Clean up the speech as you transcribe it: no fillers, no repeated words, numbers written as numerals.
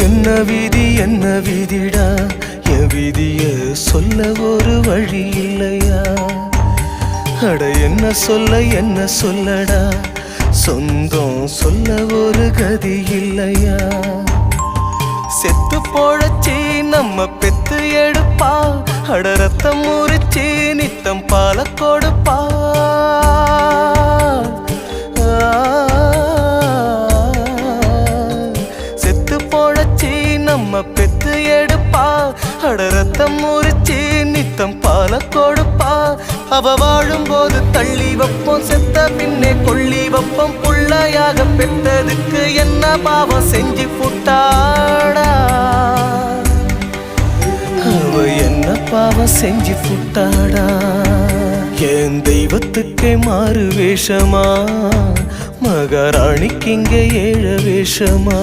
என்ன விதிடா என் விதிய சொல்ல ஒரு வழி இல்லையா? அட என்ன சொல்லடா சொந்தம் சொல்ல ஒரு கதி இல்லையா? செத்து போழச்சி நம்ம பெத்து எடுப்பா, அட ரத்தம் முறிச்சி நித்தம் பால கொடுப்பா. செத்து போழச்சி நம்ம பெத்து எடுப்பா, அட ரத்தம் முறிச்சி நித்தம் பால கொடுப்பா. அவ வாழும்போது தள்ளி வைப்போம், செத்த பின்னே கொள்ளி வைப்போம். புள்ளையாக பெற்றதுக்கு என்ன பாவம் செஞ்சு புட்டாடா? அவ என்ன பாவம் செஞ்சு புட்டாடா? என் தெய்வத்துக்கே மாறு வேஷமா, மகாராணிக்கு இங்கே ஏழ வேஷமா?